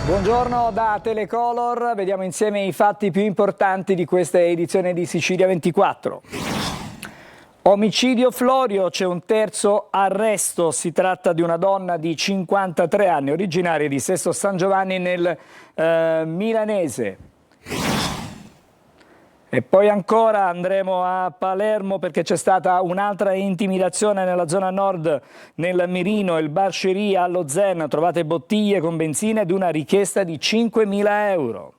Buongiorno da Telecolor, vediamo insieme i fatti più importanti di questa edizione di Sicilia 24. Omicidio Florio, c'è un terzo arresto, si tratta di una donna di 53 anni, originaria di Sesto San Giovanni nel Milanese. E poi ancora andremo a Palermo perché c'è stata un'altra intimidazione nella zona nord, nel Mirino, il Bar Cherie allo Zen, trovate bottiglie con benzina ed una richiesta di 5.000 euro.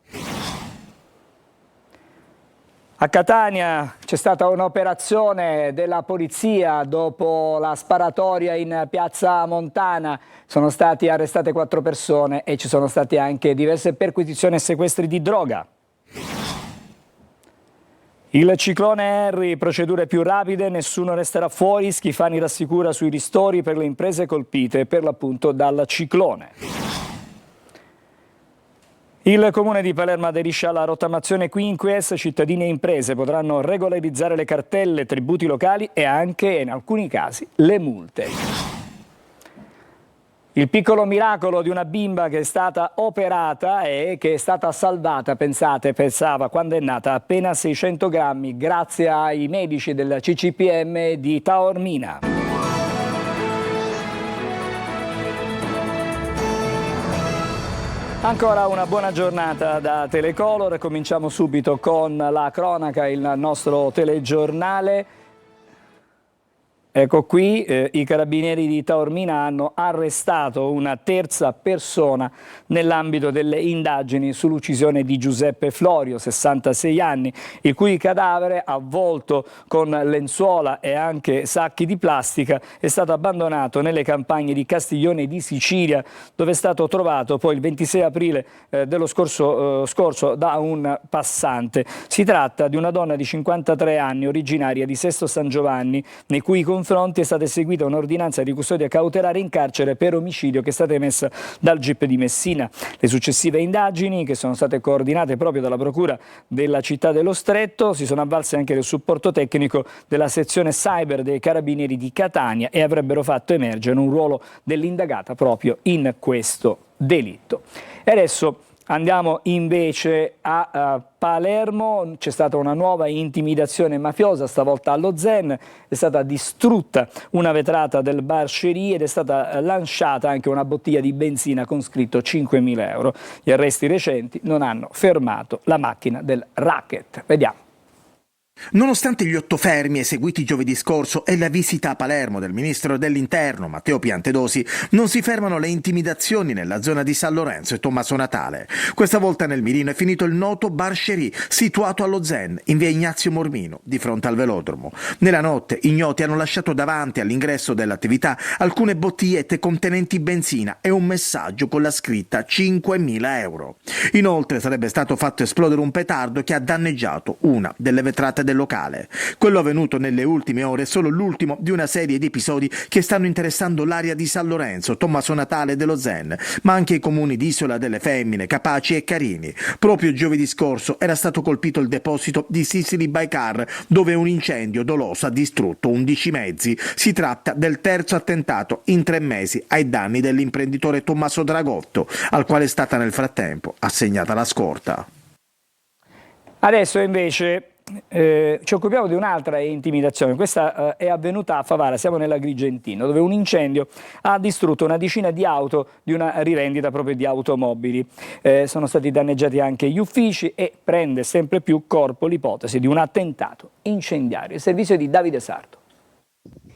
A Catania c'è stata un'operazione della polizia dopo la sparatoria in piazza Montana, sono state arrestate 4 persone e ci sono state anche diverse perquisizioni e sequestri di droga. Il ciclone Harry, procedure più rapide, nessuno resterà fuori, Schifani rassicura sui ristori per le imprese colpite per l'appunto dal ciclone. Il Comune di Palermo aderisce alla rottamazione Quinquies, cittadini e imprese potranno regolarizzare le cartelle, tributi locali e anche, in alcuni casi, le multe. Il piccolo miracolo di una bimba che è stata operata e che è stata salvata, pesava quando è nata appena 600 grammi, grazie ai medici del CCPM di Taormina. Ancora una buona giornata da Telecolor, cominciamo subito con la cronaca, il nostro telegiornale. Ecco qui, i carabinieri di Taormina hanno arrestato una terza persona nell'ambito delle indagini sull'uccisione di Giuseppe Florio, 66 anni, il cui cadavere, avvolto con lenzuola e anche sacchi di plastica, è stato abbandonato nelle campagne di Castiglione di Sicilia, dove è stato trovato poi il 26 aprile dello scorso da un passante. Si tratta di una donna di 53 anni, originaria di Sesto San Giovanni, nei cui confronti è stata eseguita un'ordinanza di custodia cautelare in carcere per omicidio che è stata emessa dal GIP di Messina. Le successive indagini, che sono state coordinate proprio dalla Procura della Città dello Stretto, si sono avvalse anche del supporto tecnico della sezione cyber dei Carabinieri di Catania e avrebbero fatto emergere un ruolo dell'indagata proprio in questo delitto. E adesso andiamo invece a Palermo, c'è stata una nuova intimidazione mafiosa, stavolta allo Zen, è stata distrutta una vetrata del Bar Cherie ed è stata lanciata anche una bottiglia di benzina con scritto 5.000 euro. Gli arresti recenti non hanno fermato la macchina del racket. Vediamo. Nonostante gli 8 fermi eseguiti giovedì scorso e la visita a Palermo del ministro dell'Interno Matteo Piantedosi, non si fermano le intimidazioni nella zona di San Lorenzo e Tommaso Natale. Questa volta nel mirino è finito il noto Bar Cherie, situato allo Zen, in via Ignazio Mormino, di fronte al velodromo. Nella notte ignoti hanno lasciato davanti all'ingresso dell'attività alcune bottigliette contenenti benzina e un messaggio con la scritta 5.000 euro. Inoltre sarebbe stato fatto esplodere un petardo che ha danneggiato una delle vetrate del locale. Quello avvenuto nelle ultime ore è solo l'ultimo di una serie di episodi che stanno interessando l'area di San Lorenzo, Tommaso Natale e dello Zen, ma anche i comuni di Isola delle Femmine, Capaci e Carini. Proprio giovedì scorso era stato colpito il deposito di Sicily by Car, dove un incendio doloso ha distrutto 11 mezzi. Si tratta del terzo attentato in 3 mesi ai danni dell'imprenditore Tommaso Dragotto, al quale è stata nel frattempo assegnata la scorta. Adesso invece ci occupiamo di un'altra intimidazione, questa è avvenuta a Favara, siamo nell'Agrigentino, dove un incendio ha distrutto una decina di auto di una rivendita proprio di automobili. Sono stati danneggiati anche gli uffici e prende sempre più corpo l'ipotesi di un attentato incendiario. Il servizio di Davide Sardo.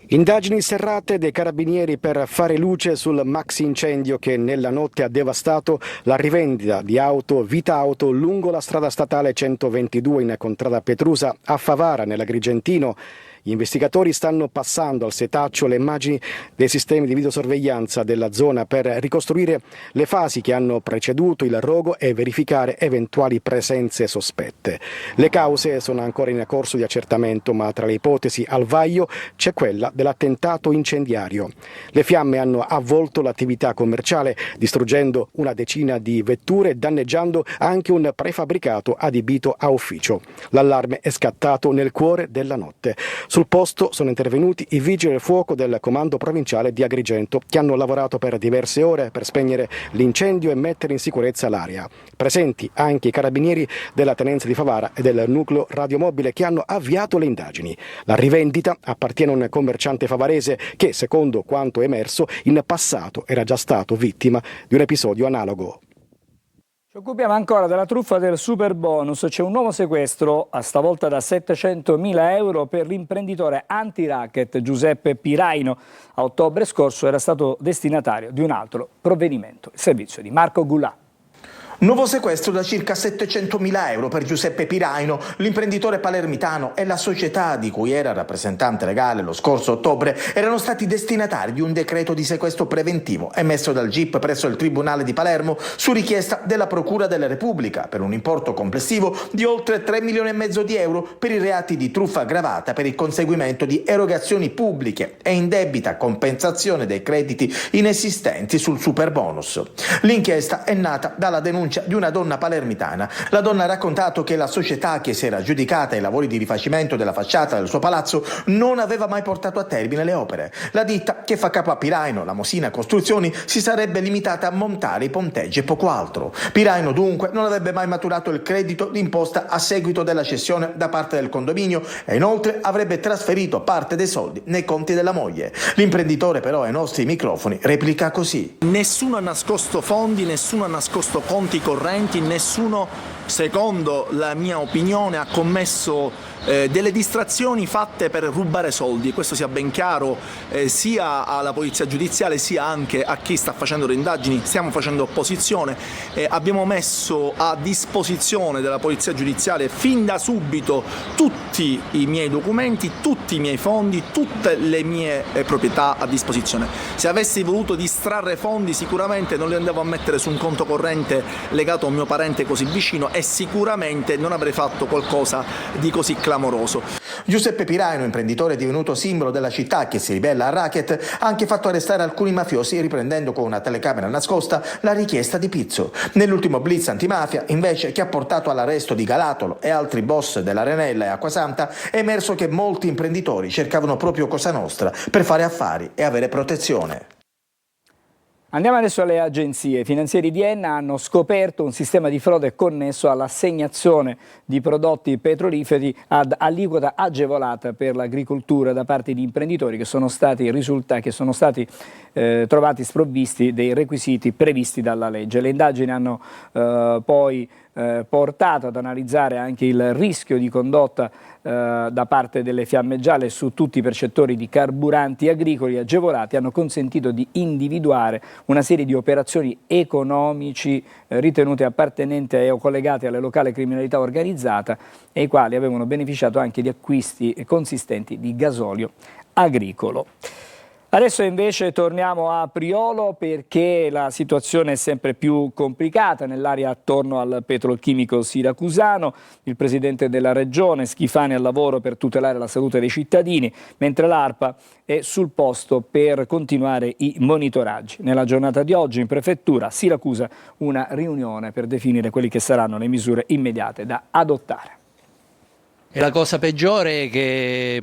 Indagini serrate dei carabinieri per fare luce sul maxi incendio che nella notte ha devastato la rivendita di auto Vita Auto lungo la strada statale 122 in contrada Petrusa a Favara nell'Agrigentino. Gli investigatori stanno passando al setaccio le immagini dei sistemi di videosorveglianza della zona per ricostruire le fasi che hanno preceduto il rogo e verificare eventuali presenze sospette. Le cause sono ancora in corso di accertamento, ma tra le ipotesi al vaglio c'è quella dell'attentato incendiario. Le fiamme hanno avvolto l'attività commerciale, distruggendo una decina di vetture e danneggiando anche un prefabbricato adibito a ufficio. L'allarme è scattato nel cuore della notte. Sul posto sono intervenuti i vigili del fuoco del comando provinciale di Agrigento, che hanno lavorato per diverse ore per spegnere l'incendio e mettere in sicurezza l'area. Presenti anche i carabinieri della tenenza di Favara e del nucleo radiomobile che hanno avviato le indagini. La rivendita appartiene a un commerciante favarese che, secondo quanto emerso, in passato era già stato vittima di un episodio analogo. Ci occupiamo ancora della truffa del super bonus. C'è un nuovo sequestro, stavolta da 700.000 euro, per l'imprenditore anti-racket Giuseppe Piraino. A ottobre scorso era stato destinatario di un altro provvedimento. Il servizio di Marco Gulà. Nuovo sequestro da circa 700.000 euro per Giuseppe Piraino, l'imprenditore palermitano e la società di cui era rappresentante legale lo scorso ottobre erano stati destinatari di un decreto di sequestro preventivo emesso dal GIP presso il Tribunale di Palermo su richiesta della Procura della Repubblica per un importo complessivo di oltre 3,5 milioni di euro per i reati di truffa aggravata per il conseguimento di erogazioni pubbliche e indebita compensazione dei crediti inesistenti sul superbonus. L'inchiesta è nata dalla denuncia di una donna palermitana. La donna ha raccontato che la società che si era aggiudicata i lavori di rifacimento della facciata del suo palazzo non aveva mai portato a termine le opere. La ditta, che fa capo a Piraino, la Mosina Costruzioni, si sarebbe limitata a montare i ponteggi e poco altro. Piraino dunque non avrebbe mai maturato il credito d'imposta a seguito della cessione da parte del condominio e inoltre avrebbe trasferito parte dei soldi nei conti della moglie. L'imprenditore però ai nostri microfoni replica così: nessuno ha nascosto fondi, nessuno ha nascosto conti correnti, nessuno, secondo la mia opinione, ha commesso delle distrazioni fatte per rubare soldi. Questo sia ben chiaro sia alla polizia giudiziaria sia anche a chi sta facendo le indagini. Stiamo facendo opposizione, abbiamo messo a disposizione della polizia giudiziaria fin da subito tutti i miei documenti, tutti i miei fondi, tutte le mie proprietà a disposizione. Se avessi voluto distrarre fondi sicuramente non li andavo a mettere su un conto corrente legato a un mio parente così vicino e sicuramente non avrei fatto qualcosa di così clamoroso. Giuseppe Piraino, imprenditore divenuto simbolo della città che si ribella al racket, ha anche fatto arrestare alcuni mafiosi riprendendo con una telecamera nascosta la richiesta di pizzo. Nell'ultimo blitz antimafia, invece, che ha portato all'arresto di Galatolo e altri boss dell'Arenella e Acquasanta, è emerso che molti imprenditori cercavano proprio Cosa Nostra per fare affari e avere protezione. Andiamo adesso alle agenzie. I finanzieri di Enna hanno scoperto un sistema di frode connesso all'assegnazione di prodotti petroliferi ad aliquota agevolata per l'agricoltura da parte di imprenditori che sono stati trovati sprovvisti dei requisiti previsti dalla legge. Le indagini hanno poi portato ad analizzare anche il rischio di condotta da parte delle Fiamme Gialle su tutti i percettori di carburanti agricoli agevolati. Hanno consentito di individuare una serie di operazioni economici ritenute appartenenti o collegate alla locale criminalità organizzata e i quali avevano beneficiato anche di acquisti consistenti di gasolio agricolo. Adesso invece torniamo a Priolo perché la situazione è sempre più complicata nell'area attorno al petrolchimico siracusano. Il presidente della regione Schifani al lavoro per tutelare la salute dei cittadini, mentre l'ARPA è sul posto per continuare i monitoraggi. Nella giornata di oggi in prefettura a Siracusa una riunione per definire quelle che saranno le misure immediate da adottare. E la cosa peggiore è che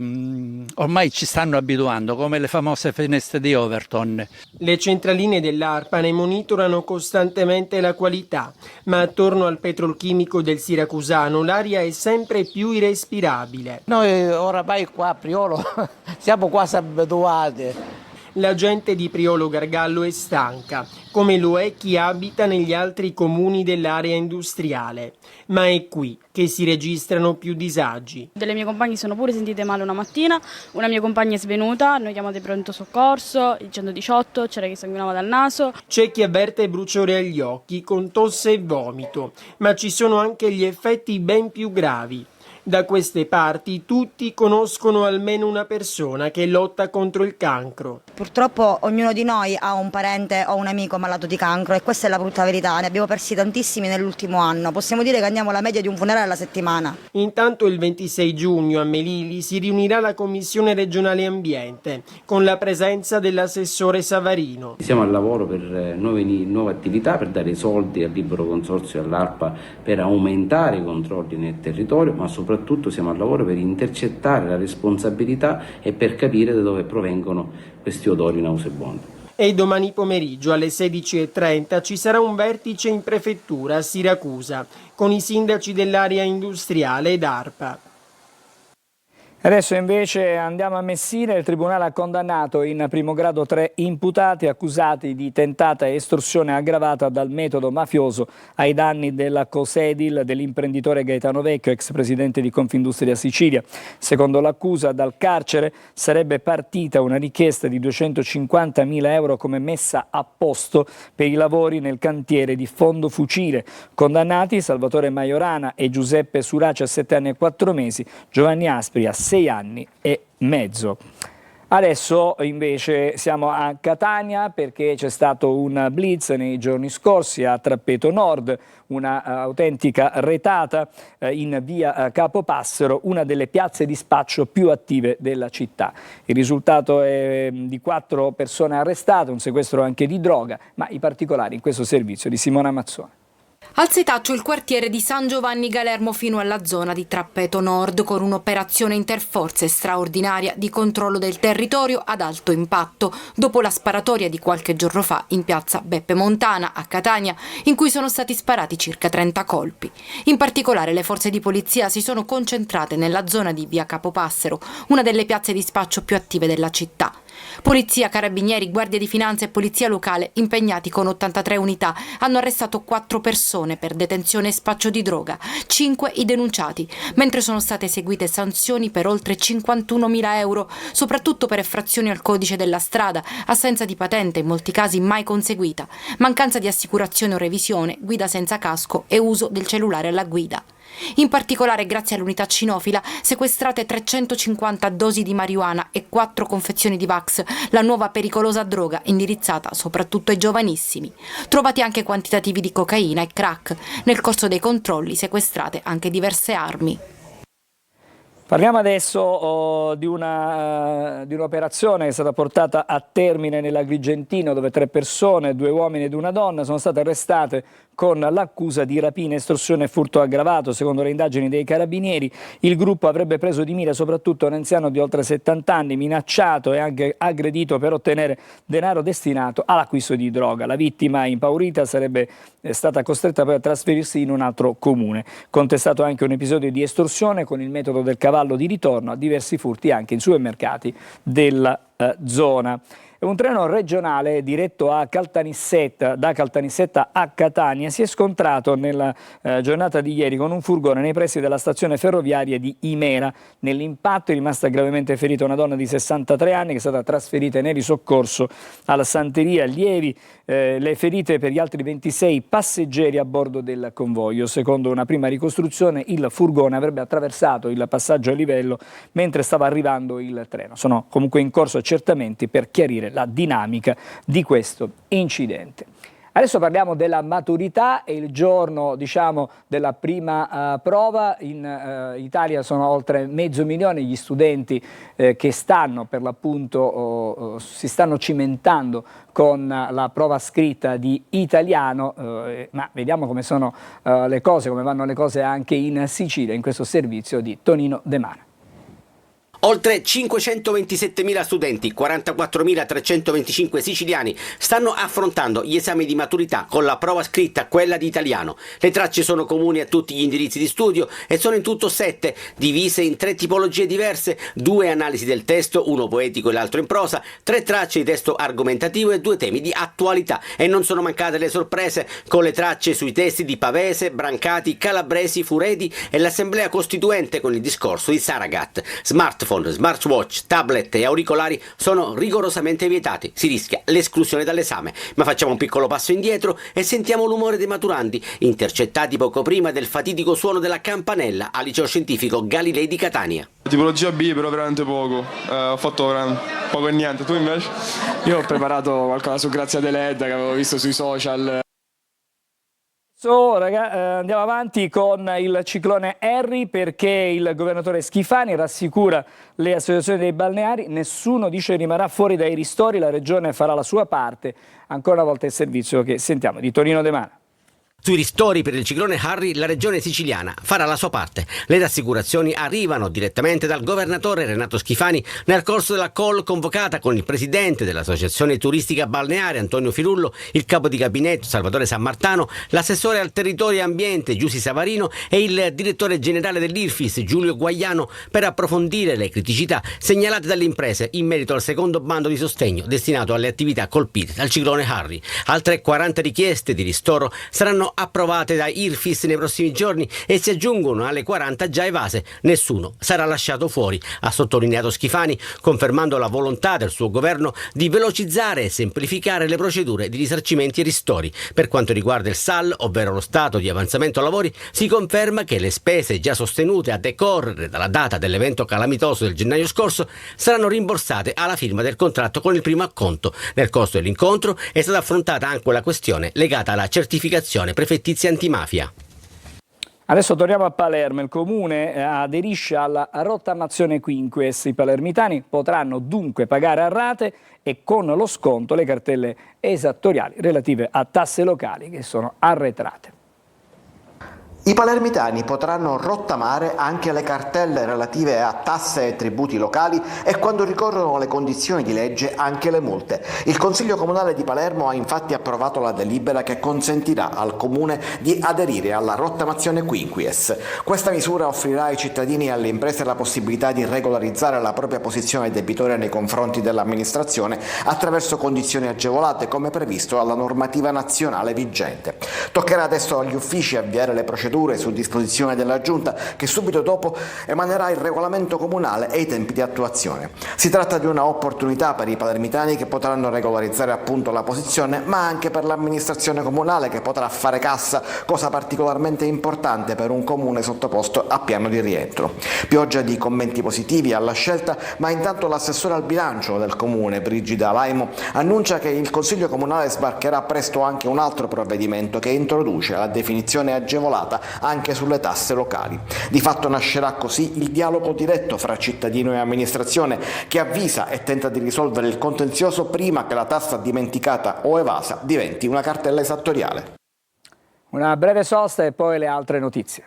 ormai ci stanno abituando, come le famose finestre di Overton. Le centraline dell'ARPA ne monitorano costantemente la qualità, ma attorno al petrolchimico del Siracusano l'aria è sempre più irrespirabile. Noi oramai qua a Priolo siamo quasi abituati. La gente di Priolo Gargallo è stanca, come lo è chi abita negli altri comuni dell'area industriale. Ma è qui che si registrano più disagi. Delle mie compagne sono pure sentite male una mattina, una mia compagna è svenuta, noi chiamate il pronto soccorso, il 118, c'era che sanguinava dal naso. C'è chi avverte bruciore agli occhi con tosse e vomito, ma ci sono anche gli effetti ben più gravi. Da queste parti tutti conoscono almeno una persona che lotta contro il cancro. Purtroppo ognuno di noi ha un parente o un amico malato di cancro e questa è la brutta verità, ne abbiamo persi tantissimi nell'ultimo anno, possiamo dire che andiamo alla media di un funerale alla settimana. Intanto il 26 giugno a Melilli si riunirà la Commissione regionale ambiente con la presenza dell'assessore Savarino. Siamo al lavoro per nuove attività, per dare i soldi al libero consorzio e all'ARPA per aumentare i controlli nel territorio, ma soprattutto soprattutto siamo al lavoro per intercettare la responsabilità e per capire da dove provengono questi odori nauseabondi. E domani pomeriggio alle 16:30 ci sarà un vertice in prefettura a Siracusa con i sindaci dell'area industriale ed ARPA. Adesso invece andiamo a Messina. Il Tribunale ha condannato in primo grado 3 imputati accusati di tentata estorsione aggravata dal metodo mafioso ai danni della Cosedil dell'imprenditore Gaetano Vecchio, ex presidente di Confindustria Sicilia. Secondo l'accusa, dal carcere sarebbe partita una richiesta di 250.000 euro come messa a posto per i lavori nel cantiere di Fondo Fucile. Condannati Salvatore Majorana e Giuseppe Suraci a 7 anni e 4 mesi, Giovanni Aspri a 6 anni e mezzo. Adesso invece siamo a Catania perché c'è stato un blitz nei giorni scorsi a Trappeto Nord, una autentica retata in via Capopassero, una delle piazze di spaccio più attive della città. Il risultato è di 4 persone arrestate, un sequestro anche di droga, ma i particolari in questo servizio di Simona Mazzone. Al setaccio il quartiere di San Giovanni Galermo fino alla zona di Trappeto Nord con un'operazione interforze straordinaria di controllo del territorio ad alto impatto dopo la sparatoria di qualche giorno fa in piazza Beppe Montana a Catania in cui sono stati sparati circa 30 colpi. In particolare le forze di polizia si sono concentrate nella zona di via Capopassero, una delle piazze di spaccio più attive della città. Polizia, carabinieri, guardia di finanza e polizia locale, impegnati con 83 unità, hanno arrestato 4 persone per detenzione e spaccio di droga, 5 i denunciati, mentre sono state eseguite sanzioni per oltre 51.000 euro, soprattutto per effrazioni al codice della strada, assenza di patente in molti casi mai conseguita, mancanza di assicurazione o revisione, guida senza casco e uso del cellulare alla guida. In particolare, grazie all'unità cinofila, sequestrate 350 dosi di marijuana e 4 confezioni di Vax, la nuova pericolosa droga indirizzata soprattutto ai giovanissimi. Trovati anche quantitativi di cocaina e crack. Nel corso dei controlli sequestrate anche diverse armi. Parliamo adesso di un'operazione che è stata portata a termine nell'Agrigentino dove 3 persone, 2 uomini ed una donna, sono state arrestate con l'accusa di rapina, estorsione e furto aggravato. Secondo le indagini dei carabinieri, il gruppo avrebbe preso di mira soprattutto un anziano di oltre 70 anni, minacciato e anche aggredito per ottenere denaro destinato all'acquisto di droga. La vittima, impaurita, sarebbe stata costretta poi a trasferirsi in un altro comune. Contestato anche un episodio di estorsione con il metodo del cavallo di ritorno a diversi furti anche in supermercati della zona. Un treno regionale diretto da Caltanissetta a Catania si è scontrato nella giornata di ieri con un furgone nei pressi della stazione ferroviaria di Imera. Nell'impatto è rimasta gravemente ferita una donna di 63 anni che è stata trasferita in elisoccorso alla Santeria. Lievi le ferite per gli altri 26 passeggeri a bordo del convoglio. Secondo una prima ricostruzione, il furgone avrebbe attraversato il passaggio a livello mentre stava arrivando il treno. Sono comunque in corso accertamenti per chiarire la dinamica di questo incidente. Adesso parliamo della maturità. È il giorno, della prima prova. In Italia sono oltre 500.000 gli studenti che stanno per l'appunto si stanno cimentando con la prova scritta di italiano, ma vediamo come sono le cose, come vanno le cose anche in Sicilia in questo servizio di Tonino De Mana. Oltre 527.000 studenti, 44.325 siciliani, stanno affrontando gli esami di maturità con la prova scritta, quella di italiano. Le tracce sono comuni a tutti gli indirizzi di studio e sono in tutto 7, divise in 3 tipologie diverse, 2 analisi del testo, uno poetico e l'altro in prosa, 3 tracce di testo argomentativo e 2 temi di attualità. E non sono mancate le sorprese con le tracce sui testi di Pavese, Brancati, Calabresi, Furedi e l'Assemblea Costituente con il discorso di Saragat. Smartphone, smartwatch, tablet e auricolari sono rigorosamente vietati, si rischia l'esclusione dall'esame. Ma facciamo un piccolo passo indietro e sentiamo l'umore dei maturandi, intercettati poco prima del fatidico suono della campanella al liceo scientifico Galilei di Catania. Tipologia B, però veramente poco, ho fatto poco e niente. Tu invece? Io ho preparato qualcosa su Grazia Deledda che avevo visto sui social. Andiamo avanti con il ciclone Harry perché il governatore Schifani rassicura le associazioni dei balneari, nessuno dice rimarrà fuori dai ristori, la regione farà la sua parte. Ancora una volta il servizio che sentiamo di Tonino De Mana. Sui ristori per il ciclone Harry la regione siciliana farà la sua parte. Le rassicurazioni arrivano direttamente dal governatore Renato Schifani nel corso della call convocata con il presidente dell'Associazione Turistica Balneare Antonio Firullo, il capo di gabinetto Salvatore Sammartano, l'assessore al territorio e ambiente Giussi Savarino e il direttore generale dell'IRFIS Giulio Guaiano per approfondire le criticità segnalate dalle imprese in merito al secondo bando di sostegno destinato alle attività colpite dal ciclone Harry. Altre 40 richieste di ristoro saranno approvate da IRFIS nei prossimi giorni e si aggiungono alle 40 già evase. Nessuno sarà lasciato fuori, ha sottolineato Schifani, confermando la volontà del suo governo di velocizzare e semplificare le procedure di risarcimenti e ristori. Per quanto riguarda il SAL, ovvero lo stato di avanzamento lavori, si conferma che le spese già sostenute a decorrere dalla data dell'evento calamitoso del gennaio scorso saranno rimborsate alla firma del contratto con il primo acconto. Nel corso dell'incontro è stata affrontata anche la questione legata alla certificazione prefettizia antimafia. Adesso torniamo a Palermo. Il comune aderisce alla rottamazione quinquies. I palermitani potranno dunque pagare a rate e con lo sconto le cartelle esattoriali relative a tasse locali che sono arretrate. I palermitani potranno rottamare anche le cartelle relative a tasse e tributi locali e, quando ricorrono le condizioni di legge, anche le multe. Il Consiglio Comunale di Palermo ha infatti approvato la delibera che consentirà al Comune di aderire alla rottamazione quinquies. Questa misura offrirà ai cittadini e alle imprese la possibilità di regolarizzare la propria posizione debitoria nei confronti dell'amministrazione attraverso condizioni agevolate, come previsto dalla normativa nazionale vigente. Toccherà adesso agli uffici avviare le procedure su disposizione della Giunta, che subito dopo emanerà il regolamento comunale e i tempi di attuazione. Si tratta di una opportunità per i palermitani, che potranno regolarizzare appunto la posizione, ma anche per l'amministrazione comunale, che potrà fare cassa, cosa particolarmente importante per un comune sottoposto a piano di rientro. Pioggia di commenti positivi alla scelta, ma intanto l'assessore al bilancio del comune, Brigida Laimo, annuncia che il Consiglio Comunale sbarcherà presto anche un altro provvedimento che introduce la definizione agevolata anche sulle tasse locali. Di fatto nascerà così il dialogo diretto fra cittadino e amministrazione, che avvisa e tenta di risolvere il contenzioso prima che la tassa dimenticata o evasa diventi una cartella esattoriale. Una breve sosta e poi le altre notizie.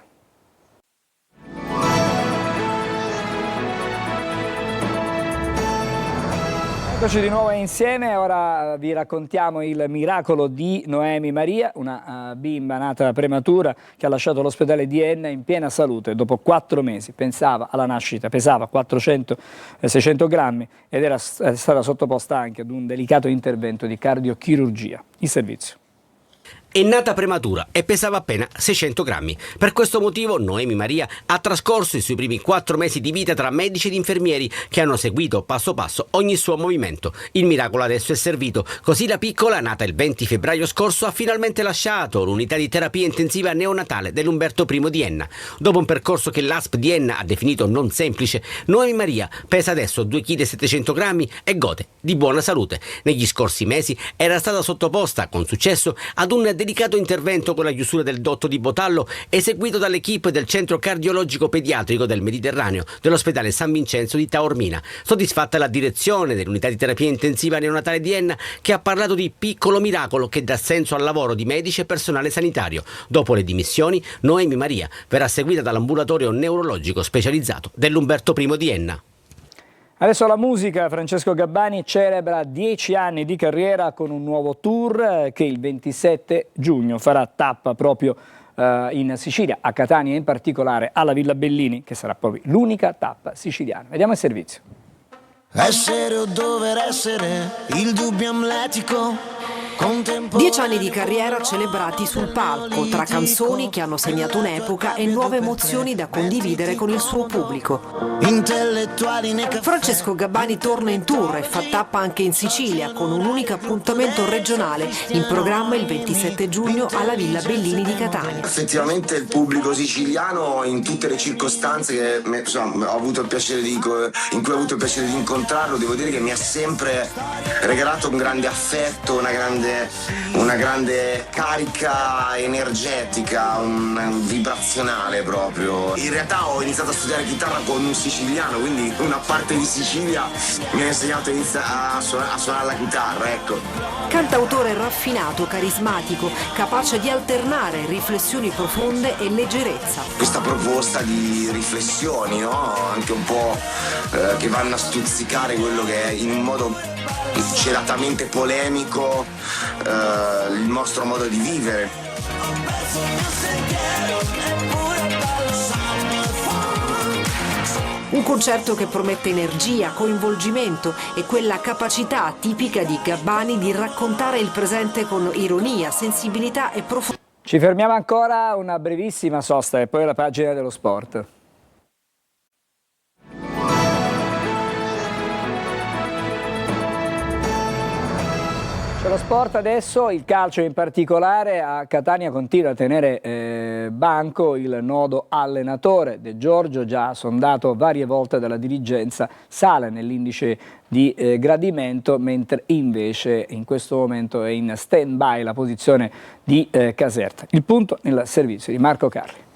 Eccoci di nuovo insieme, ora vi raccontiamo il miracolo di Noemi Maria, una bimba nata prematura che ha lasciato l'ospedale di Enna in piena salute dopo 4 mesi. Pensava alla nascita, pesava 400-600 grammi ed era stata sottoposta anche ad un delicato intervento di cardiochirurgia. Il servizio. È nata prematura e pesava appena 600 grammi. Per questo motivo Noemi Maria ha trascorso i suoi primi 4 mesi di vita tra medici ed infermieri che hanno seguito passo passo ogni suo movimento. Il miracolo adesso è servito, così la piccola, nata il 20 febbraio scorso, ha finalmente lasciato l'unità di terapia intensiva neonatale dell'Umberto I di Enna. Dopo un percorso che l'ASP di Enna ha definito non semplice, Noemi Maria pesa adesso 2,7 kg e gode di buona salute. Negli scorsi mesi era stata sottoposta con successo ad un delicato intervento con la chiusura del dotto di Botallo, eseguito dall'equipe del Centro Cardiologico Pediatrico del Mediterraneo dell'ospedale San Vincenzo di Taormina. Soddisfatta la direzione dell'unità di terapia intensiva neonatale di Enna, che ha parlato di piccolo miracolo che dà senso al lavoro di medici e personale sanitario. Dopo le dimissioni, Noemi Maria verrà seguita dall'ambulatorio neurologico specializzato dell'Umberto I di Enna. Adesso la musica. Francesco Gabbani celebra 10 anni di carriera con un nuovo tour che il 27 giugno farà tappa proprio in Sicilia, a Catania, in particolare alla Villa Bellini, che sarà proprio l'unica tappa siciliana. Vediamo il servizio. Essere o dover essere, il dubbio amletico. 10 anni di carriera celebrati sul palco, tra canzoni che hanno segnato un'epoca e nuove emozioni da condividere con il suo pubblico. Francesco Gabbani torna in tour e fa tappa anche in Sicilia, con un unico appuntamento regionale in programma il 27 giugno alla Villa Bellini di Catania. Effettivamente il pubblico siciliano, in tutte le circostanze che insomma, ho avuto il piacere in cui ho avuto il piacere di incontrarlo, devo dire che mi ha sempre regalato un grande affetto, una grande una grande carica energetica, un vibrazionale proprio. In realtà ho iniziato a studiare chitarra con un siciliano, quindi una parte di Sicilia mi ha insegnato a suonare la chitarra, ecco. Cantautore raffinato, carismatico, capace di alternare riflessioni profonde e leggerezza. Questa proposta di riflessioni, no? Anche un po' che vanno a stuzzicare quello che è in un modo celatamente polemico il nostro modo di vivere. Un concerto che promette energia, coinvolgimento e quella capacità tipica di Gabbani di raccontare il presente con ironia, sensibilità e profondità. Ci fermiamo ancora, una brevissima sosta e poi la pagina dello sport. C'è lo sport adesso, il calcio in particolare. A Catania continua a tenere banco il nodo allenatore. De Giorgio, già sondato varie volte dalla dirigenza, sale nell'indice di gradimento, mentre invece in questo momento è in stand-by la posizione di Caserta. Il punto nel servizio di Marco Carli.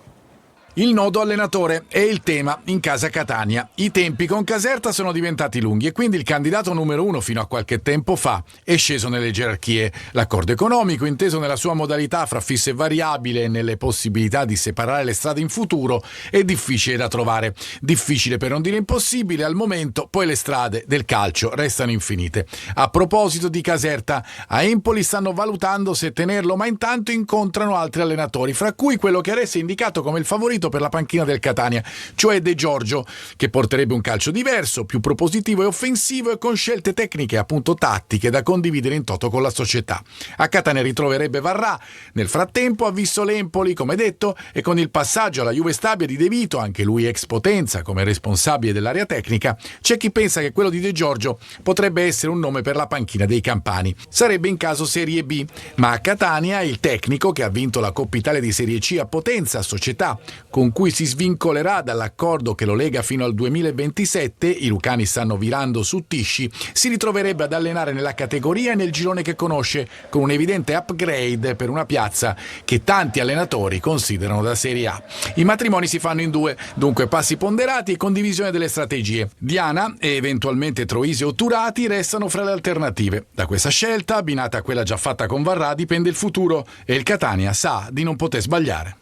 Il nodo allenatore è il tema in casa Catania. I tempi con Caserta sono diventati lunghi e quindi il candidato numero 1 fino a qualche tempo fa è sceso nelle gerarchie. L'accordo economico, inteso nella sua modalità fra fisso e variabile e nelle possibilità di separare le strade in futuro, è difficile da trovare. Difficile per non dire impossibile al momento, poi le strade del calcio restano infinite. A proposito di Caserta, a Empoli stanno valutando se tenerlo, ma intanto incontrano altri allenatori, fra cui quello che adesso è indicato come il favorito per la panchina del Catania, cioè De Giorgio, che porterebbe un calcio diverso, più propositivo e offensivo e con scelte tecniche, appunto tattiche, da condividere in toto con la società. A Catania ritroverebbe Varrà. Nel frattempo ha visto l'Empoli, come detto, e con il passaggio alla Juve Stabia di De Vito, anche lui ex Potenza come responsabile dell'area tecnica, c'è chi pensa che quello di De Giorgio potrebbe essere un nome per la panchina dei campani. Sarebbe in caso Serie B, ma a Catania il tecnico, che ha vinto la Coppa Italia di Serie C a Potenza, società con cui si svincolerà dall'accordo che lo lega fino al 2027, i lucani stanno virando su Tisci, si ritroverebbe ad allenare nella categoria e nel girone che conosce, con un evidente upgrade per una piazza che tanti allenatori considerano da Serie A. I matrimoni si fanno in due, dunque passi ponderati e condivisione delle strategie. Diana e eventualmente Troisi o Turati restano fra le alternative. Da questa scelta, abbinata a quella già fatta con Varrà, dipende il futuro e il Catania sa di non poter sbagliare.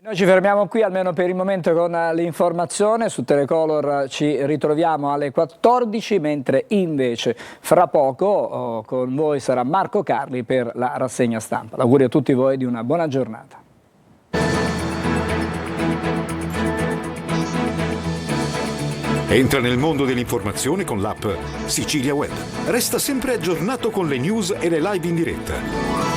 Noi ci fermiamo qui almeno per il momento con l'informazione. Su Telecolor ci ritroviamo alle 14, mentre invece fra poco con voi sarà Marco Carli per la rassegna stampa. L'augurio a tutti voi di una buona giornata. Entra nel mondo dell'informazione con l'app Sicilia Web. Resta sempre aggiornato con le news e le live in diretta.